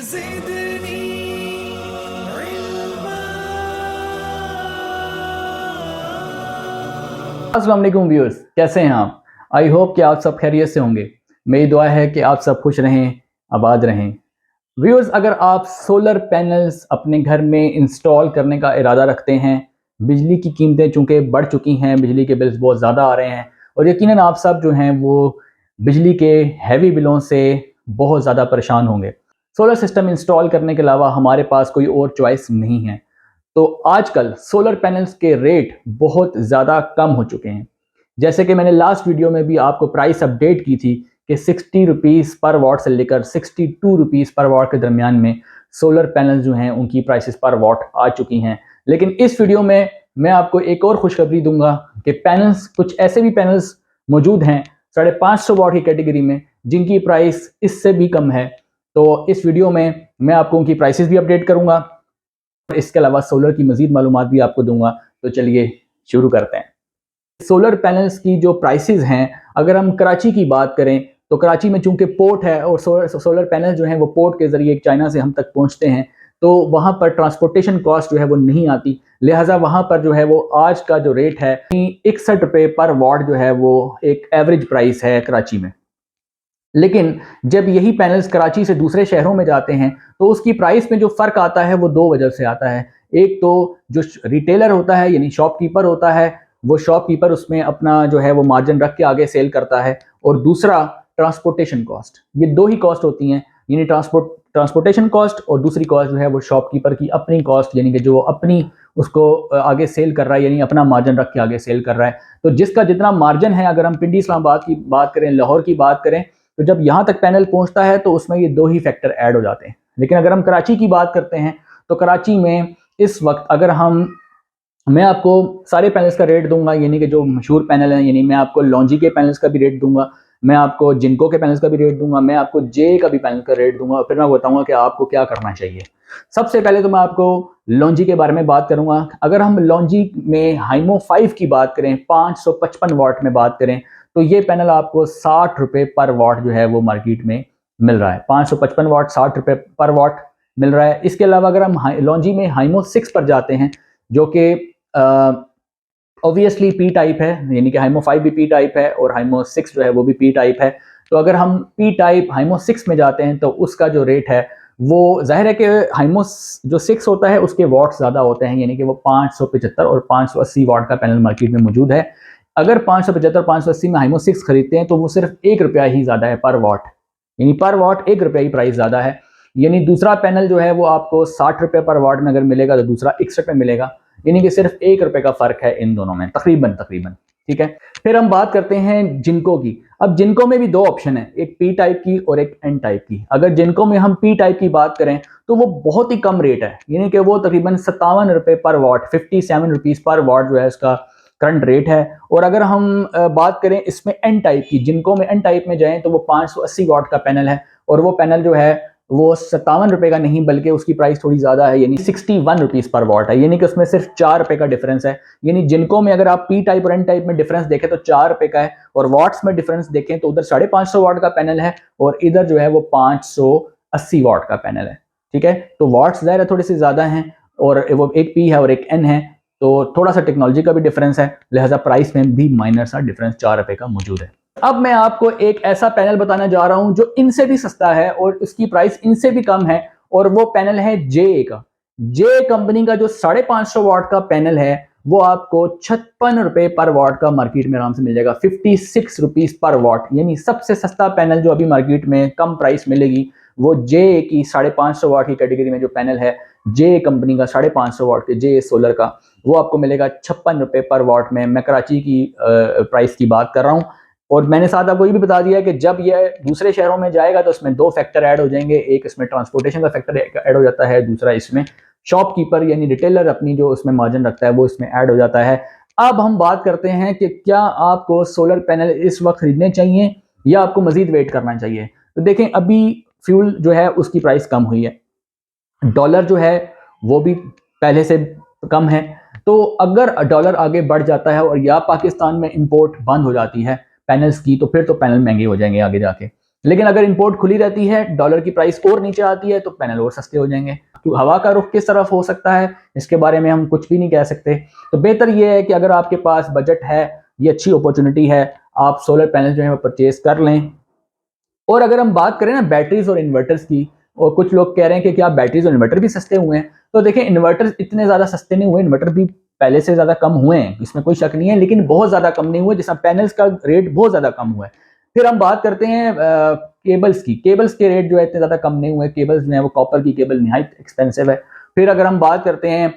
अस्सलाम वालेकुम व्यूअर्स, कैसे हैं आप? आई होप कि आप सब खैरियत से होंगे। मेरी दुआ है कि आप सब खुश रहें, आबाद रहें। व्यूअर्स, अगर आप सोलर पैनल्स अपने घर में इंस्टॉल करने का इरादा रखते हैं, बिजली की कीमतें चूँकि बढ़ चुकी हैं, बिजली के बिल्स बहुत ज़्यादा आ रहे हैं और यकीनन आप सब जो हैं वो बिजली के हैवी बिलों से बहुत ज़्यादा परेशान होंगे। सोलर सिस्टम इंस्टॉल करने के अलावा हमारे पास कोई और चॉइस नहीं है। तो आजकल सोलर पैनल्स के रेट बहुत ज़्यादा कम हो चुके हैं। जैसे कि मैंने लास्ट वीडियो में भी आपको प्राइस अपडेट की थी कि 60 रुपीज़ पर वॉट से लेकर 62 रुपीज़ पर वॉट के दरमियान में सोलर पैनल्स जो हैं उनकी प्राइसेस पर वॉट आ चुकी हैं। लेकिन इस वीडियो में मैं आपको एक और खुशखबरी दूंगा कि पैनल्स, कुछ ऐसे भी पैनल्स मौजूद हैं 550 वॉट की कैटेगरी में जिनकी प्राइस इससे भी कम है। तो इस वीडियो में मैं आपको उनकी प्राइसेस भी अपडेट करूंगा, इसके अलावा सोलर की मजीद मालूमात भी आपको दूंगा। तो चलिए शुरू करते हैं। सोलर पैनल्स की जो प्राइसेस हैं, अगर हम कराची की बात करें तो कराची में चूंकि पोर्ट है और सोलर पैनल जो हैं वो पोर्ट के ज़रिए चाइना से हम तक पहुंचते हैं, तो वहाँ पर ट्रांसपोर्टेशन कॉस्ट जो है वो नहीं आती। लिहाजा वहाँ पर जो है वो आज का जो रेट है 61 रुपये पर वॉट जो है वो एक एवरेज प्राइस है कराची में। लेकिन जब यही पैनल्स कराची से दूसरे शहरों में जाते हैं तो उसकी प्राइस में जो फ़र्क आता है वो दो वजह से आता है। एक तो जो रिटेलर होता है यानी शॉपकीपर होता है, वो शॉपकीपर उसमें अपना जो है वो मार्जिन रख के आगे सेल करता है, और दूसरा ट्रांसपोर्टेशन कॉस्ट। ये दो ही कॉस्ट होती हैं, यानी ट्रांसपोर्टेशन कॉस्ट और दूसरी कॉस्ट जो है वो शॉपकीपर की अपनी कॉस्ट, यानी कि जो अपनी उसको आगे सेल कर रहा है, यानी अपना मार्जिन रख के आगे सेल कर रहा है। तो जिसका जितना मार्जिन है, अगर हम पिंडी इस्लामाबाद की बात करें, लाहौर की बात करें, तो जब यहाँ तक पैनल पहुँचता है तो उसमें ये दो ही फैक्टर ऐड हो जाते हैं। लेकिन अगर हम कराची की बात करते हैं तो कराची में इस वक्त अगर मैं आपको सारे पैनल्स का रेट दूंगा, यानी कि जो मशहूर पैनल हैं, यानी मैं आपको लॉन्जी के पैनल्स का भी रेट दूंगा, मैं आपको जिनको के पैनल्स का भी रेट दूंगा, मैं आपको जे का भी पैनल का रेट दूंगा, और फिर मैं बताऊंगा कि आपको क्या करना चाहिए। सबसे पहले तो मैं आपको लॉन्जी के बारे में बात करूंगा। अगर हम लॉन्जी में हाइमो 5 की बात करें, 555 वाट में बात करें, तो ये पैनल आपको 60 रुपये पर वॉट जो है वो मार्केट में मिल रहा है। 555 वाट 60 रुपये पर वॉट मिल रहा है। इसके अलावा अगर हम लॉन्जी में हाइमो 6 पर जाते हैं, जो कि ऑब्वियसली पी टाइप है, यानी कि हाइमो 5 भी पी टाइप है और हाइमो 6 जो है वो भी पी टाइप है। तो अगर हम पी टाइप हाइमो 6 में जाते हैं तो उसका जो रेट है वो जाहिर है कि हाइमो जो 6 होता है उसके वॉट्स ज़्यादा होते हैं, यानी कि वो 575 और 580 वाट का पैनल मार्केट में मौजूद है। अगर 575 580 में हाइमो 6 खरीदते हैं तो वो सिर्फ ₹1 ही ज़्यादा है पर वॉट, यानी पर वॉट ₹1 ही प्राइस ज़्यादा है। यानी दूसरा पैनल जो है वो आपको 60 रुपये पर वॉट में अगर मिलेगा तो दूसरा 61 में मिलेगा, यानी कि सिर्फ ₹1 का फर्क है इन दोनों में तकरीबन। ठीक है, फिर हम बात करते हैं जिनको की। अब जिनको में भी दो ऑप्शन है, एक पी टाइप की और एक एन टाइप की। अगर जिनको में हम पी टाइप की बात करें तो वो बहुत ही कम रेट है, यानी कि वो तकरीबन 57 रुपये पर वॉट, 57 रुपीज़ पर वॉट जो है इसका करंट रेट है। और अगर हम बात करें इसमें एन टाइप की, जिनको में एन टाइप में जाएं तो वो 580 वाट का पैनल है, और वो पैनल जो है वो 57 रुपये का नहीं बल्कि उसकी प्राइस थोड़ी ज़्यादा है, यानी 61 रुपीज़ पर वॉट है, यानी कि उसमें सिर्फ ₹4 का डिफरेंस है। यानी जिनको में अगर आप पी टाइप और एन टाइप में डिफरेंस देखें तो ₹4 का है, और वॉट्स में डिफरेंस देखें तो उधर 550 वाट का पैनल है और इधर जो है वो 580 वाट का पैनल है। ठीक है, तो वॉट्स ज़ाहिर है थोड़े से ज़्यादा हैं, और वो एक पी है और एक एन है, तो थोड़ा सा टेक्नोलॉजी का भी डिफरेंस है, लिहाजा प्राइस में भी माइनर सा डिफरेंस ₹4 का मौजूद है। अब मैं आपको एक ऐसा पैनल बताने जा रहा हूं जो इनसे भी सस्ता है और इसकी प्राइस इनसे भी कम है, और वो पैनल है जे का। जे कंपनी का जो 550 वाट का पैनल है वो आपको 56 रुपये पर वाट का मार्केट में आराम से मिल जाएगा, 56 रुपीज पर वाट। यानी सबसे सस्ता पैनल जो अभी मार्केट में कम प्राइस मिलेगी वो जे की 550 वाट की कैटेगरी में जो पैनल है जे कंपनी का 550 वाट के जे सोलर का, वो आपको मिलेगा 56 रुपये पर वाट में। मैं कराची की प्राइस की बात कर रहा हूँ, और मैंने साथ आपको ये भी बता दिया कि जब ये दूसरे शहरों में जाएगा तो इसमें दो फैक्टर ऐड हो जाएंगे, एक इसमें ट्रांसपोर्टेशन का फैक्टर ऐड हो जाता है, दूसरा इसमें शॉपकीपर यानी रिटेलर अपनी जो उसमें मार्जिन रखता है वो इसमें ऐड हो जाता है। अब हम बात करते हैं कि क्या आपको सोलर पैनल इस वक्त खरीदने चाहिए या आपको मजीद वेट करना चाहिए। तो देखें, अभी फ्यूल जो है उसकी प्राइस कम हुई है, डॉलर जो है वो भी पहले से कम है, तो अगर डॉलर आगे बढ़ जाता है और या पाकिस्तान में इंपोर्ट बंद हो जाती है पैनल्स की, तो फिर तो पैनल महंगे हो जाएंगे आगे जाके। लेकिन अगर इंपोर्ट खुली रहती है, डॉलर की प्राइस और नीचे आती है, तो पैनल और सस्ते हो जाएंगे। तो हवा का रुख किस तरफ हो सकता है, इसके बारे में हम कुछ भी नहीं कह सकते। तो बेहतर ये है कि अगर आपके पास बजट है, ये अच्छी अपॉर्चुनिटी है, आप सोलर पैनल जो है वो परचेज कर लें। और अगर हम बात करें ना बैटरीज और इन्वर्टर्स की, और कुछ लोग कह रहे हैं कि क्या बैटरीज और इन्वर्टर भी सस्ते हुए हैं, तो देखें इन्वर्टर इतने ज़्यादा सस्ते नहीं हुए, इन्वर्टर भी पहले से ज़्यादा कम हुए हैं, इसमें कोई शक नहीं है, लेकिन बहुत ज़्यादा कम नहीं हुए, जिसका पैनल्स का रेट बहुत ज़्यादा कम हुआ है। फिर हम बात करते हैं केबल्स की। केबल्स के रेट जो है इतने ज़्यादा कम नहीं हुए, केबल्स जो है वो कॉपर की केबल निहायत एक्सपेंसिव है। फिर अगर हम बात करते हैं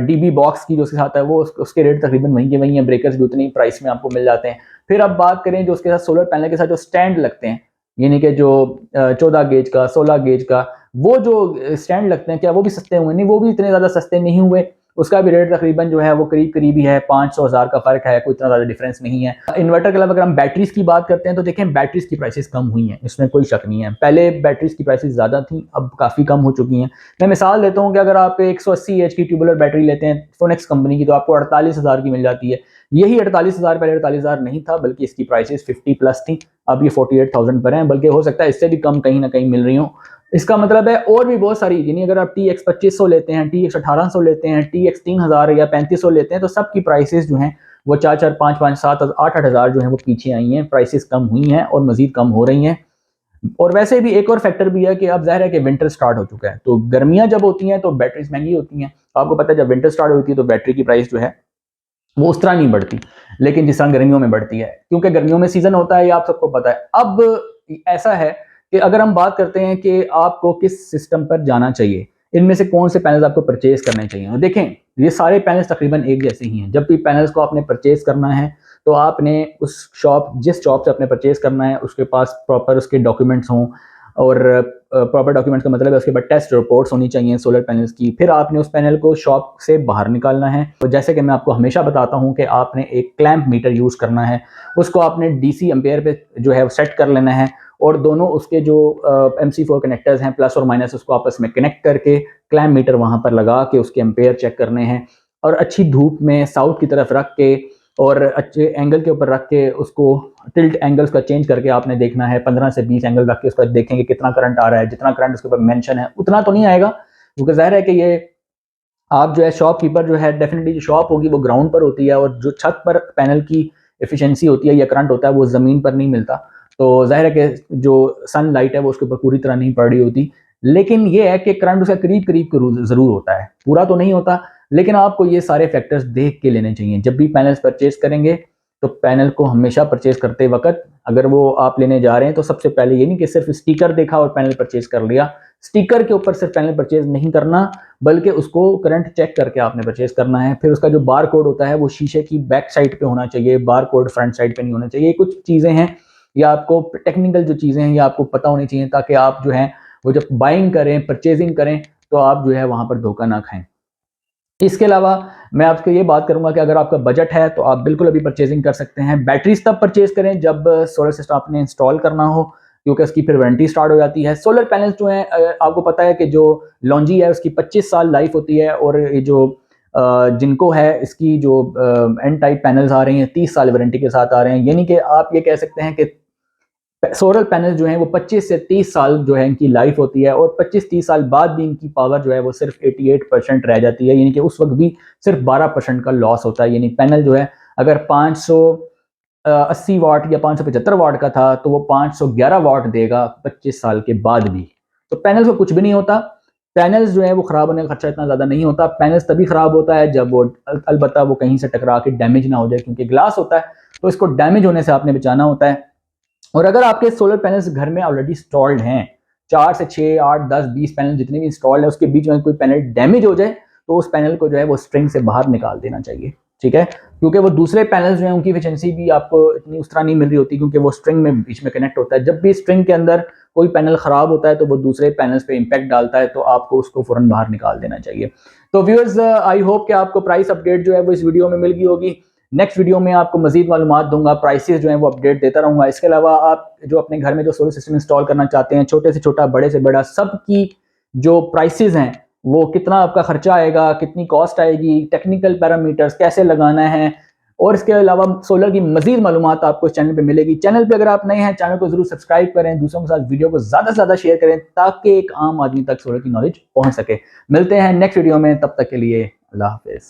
डीबी बॉक्स की जो उसके साथ है, वो उसके रेट तकरीबन वहीं के वहीं हैं, ब्रेकर्स भी उतनी प्राइस में आपको मिल जाते हैं। फिर अब बात करें जो उसके साथ सोलर पैनल के साथ जो स्टैंड लगते हैं, यानी कि जो 14 गेज का, 16 गेज का, वो जो स्टैंड लगते हैं, क्या वो भी सस्ते हुए? नहीं, वो भी इतने ज़्यादा सस्ते नहीं हुए। उसका भी रेट तकरीबन जो है वो करीब ही है, 500,000 का फ़र्क है, कोई इतना ज़्यादा डिफरेंस नहीं है। इन्वर्टर के अलावा अगर हम बैटरीज की बात करते हैं, तो देखें बैटरीज की प्राइसेस कम हुई हैं, इसमें कोई शक नहीं है। पहले बैटरीज की प्राइसेस ज़्यादा थी, अब काफ़ी कम हो चुकी हैं। मैं मिसाल देता हूँ कि अगर आप 180 एच की ट्यूबुलर बैटरी लेते हैं फोनेक्स कंपनी की, तो आपको 48,000 की मिल जाती है। यही 48,000 पहले 48,000 नहीं था, बल्कि इसकी प्राइसेस 50 प्लस थी, अब ये 48,000 पर हैं, बल्कि हो सकता है इससे भी कम कहीं ना कहीं मिल रही हो। इसका मतलब है और भी बहुत सारी, यानी अगर आप TX 2500 लेते हैं, TX 1800 लेते हैं, TX 3000 या 3500 लेते हैं, तो सबकी प्राइसेस जो हैं वो 4-4, 5-5, 7, 8-8 हज़ार जो है वो पीछे आई हैं, प्राइसेस कम हुई हैं और मजीद कम हो रही हैं। और वैसे भी एक और फैक्टर भी है कि अब ज़ाहिर है कि विंटर स्टार्ट हो चुका है, तो गर्मियां जब होती हैं तो बैटरीज महंगी होती हैं। आपको पता है जब विंटर स्टार्ट होती है तो बैटरी की प्राइस जो है वो उस तरह नहीं बढ़ती, लेकिन जिस तरह गर्मियों में बढ़ती है, क्योंकि गर्मियों में सीजन होता है, ये आप सबको पता है। अब ऐसा है कि अगर हम बात करते हैं कि आपको किस सिस्टम पर जाना चाहिए, इनमें से कौन से पैनल्स आपको परचेज करने चाहिए, तो देखें ये सारे पैनल्स तकरीबन एक जैसे ही हैं। जब भी पैनल्स को आपने परचेज करना है, तो आपने जिस शॉप से आपने परचेज करना है, उसके पास प्रॉपर उसके डॉक्यूमेंट्स हों, और प्रॉपर डॉक्यूमेंट्स का मतलब है उसके बाद टेस्ट रिपोर्ट्स होनी चाहिए सोलर पैनल्स की। फिर आपने उस पैनल को शॉप से बाहर निकालना है, तो जैसे कि मैं आपको हमेशा बताता हूं कि आपने एक क्लैंप मीटर यूज़ करना है, उसको आपने DC एम्पेयर पे जो है सेट कर लेना है, और दोनों उसके जो MC4 कनेक्टर्स हैं प्लस और माइनस, उसको आपस में कनेक्ट करके क्लैंप मीटर वहाँ पर लगा के उसके एम्पेयर चेक करने हैं, और अच्छी धूप में साउथ की तरफ रख के और अच्छे एंगल के ऊपर रख के उसको टिल्ट एंगल्स का चेंज करके आपने देखना है। 15 से 20 एंगल रख के उसका देखेंगे कितना करंट आ रहा है। जितना करंट उसके ऊपर मेंशन है उतना तो नहीं आएगा, क्योंकि जाहिर है कि ये आप जो है शॉपकीपर जो है, डेफिनेटली जो शॉप होगी वो ग्राउंड पर होती है, और जो छत पर पैनल की एफिशिएंसी होती है या करंट होता है वो ज़मीन पर नहीं मिलता। तो जाहिर है कि जो सन लाइट है वो उसके ऊपर पूरी तरह नहीं पड़ रही होती, लेकिन ये है कि करंट उसका करीब करीब ज़रूर होता है, पूरा तो नहीं होता। लेकिन आपको ये सारे फैक्टर्स देख के लेने चाहिए जब भी पैनल्स परचेज करेंगे। तो पैनल को हमेशा परचेज करते वक्त, अगर वो आप लेने जा रहे हैं, तो सबसे पहले ये नहीं कि सिर्फ स्टिकर देखा और पैनल परचेज कर लिया। स्टिकर के ऊपर सिर्फ पैनल परचेज नहीं करना, बल्कि उसको करंट चेक करके आपने परचेज करना है। फिर उसका जो बार कोड होता है वो शीशे की बैक साइड पे होना चाहिए, बार कोड फ्रंट साइड पे नहीं होना चाहिए। कुछ चीज़ें हैं या आपको टेक्निकल जो चीज़ें हैं या आपको पता होनी चाहिए, ताकि आप जो है वो जब बाइंग करें, परचेजिंग करें, तो आप जो है वहाँ पर धोखा ना खाएं। इसके अलावा मैं आपको ये बात करूंगा कि अगर आपका बजट है तो आप बिल्कुल अभी परचेजिंग कर सकते हैं। बैटरीज तब परचेज करें जब सोलर सिस्टम आपने इंस्टॉल करना हो, क्योंकि उसकी फिर वारंटी स्टार्ट हो जाती है। सोलर पैनल्स जो हैं, आपको पता है कि जो लॉन्जी है उसकी 25 साल लाइफ होती है, और ये जो जिनको है इसकी जो एन टाइप पैनल्स आ रही हैं 30 साल वारंटी के साथ आ रहे हैं। यानी कि आप ये कह सकते हैं कि सोलर पैनल जो हैं वो 25 से 30 साल जो है इनकी लाइफ होती है, और 25-30 साल बाद भी इनकी पावर जो है वो सिर्फ 88% रह जाती है, यानी कि उस वक्त भी सिर्फ 12% का लॉस होता है। यानी पैनल जो है अगर 580 वाट या 575 वाट का था, तो वो 511 वाट देगा 25 साल के बाद भी। तो पैनल्स को कुछ भी नहीं होता। पैनल्स जो है वो ख़राब होने का खर्चा इतना ज़्यादा नहीं होता। पैनल्स तभी ख़राब होता है जब वो अलबत्ता वो कहीं से टकरा के डैमेज ना हो जाए, क्योंकि ग्लास होता है, तो इसको डैमेज होने से आपने बचाना होता है। और अगर आपके सोलर पैनल्स घर में ऑलरेडी इंस्टॉल्ड हैं, 4 से 6, 8, 10, 20 पैनल जितने भी इंस्टॉल्ड है, उसके बीच में कोई पैनल डैमेज हो जाए, तो उस पैनल को जो है वो स्ट्रिंग से बाहर निकाल देना चाहिए, ठीक है। क्योंकि वो दूसरे पैनल्स जो हैं उनकी एफिशिएंसी भी आपको इतनी उस तरह नहीं मिल रही होती, क्योंकि वो स्ट्रिंग में बीच में कनेक्ट होता है। जब भी स्ट्रिंग के अंदर कोई पैनल खराब होता है तो वो दूसरे पैनल्स पे इम्पैक्ट डालता है, तो आपको उसको फौरन बाहर निकाल देना चाहिए। तो व्यूअर्स, आई होप कि आपको प्राइस अपडेट जो है वो इस वीडियो में मिल गई होगी। नेक्स्ट वीडियो में आपको मजीद मालूमात दूंगा, प्राइसेस जो हैं वो अपडेट देता रहूंगा। इसके अलावा आप जो अपने घर में जो सोलर सिस्टम इंस्टॉल करना चाहते हैं, छोटे से छोटा, बड़े से बड़ा, सबकी जो प्राइसेस हैं, वो कितना आपका खर्चा आएगा, कितनी कॉस्ट आएगी, टेक्निकल पैरामीटर्स कैसे लगाना है, और इसके अलावा सोलर की मजीद मालूमात आपको इस चैनल पे मिलेगी। चैनल पे अगर आप नए हैं, चैनल को जरूर सब्सक्राइब करें, दूसरों के साथ वीडियो को ज़्यादा से ज़्यादा शेयर करें ताकि एक आम आदमी तक सोलर की नॉलेज पहुंच सके। मिलते हैं नेक्स्ट वीडियो में, तब तक के लिए अल्लाह हाफिज़।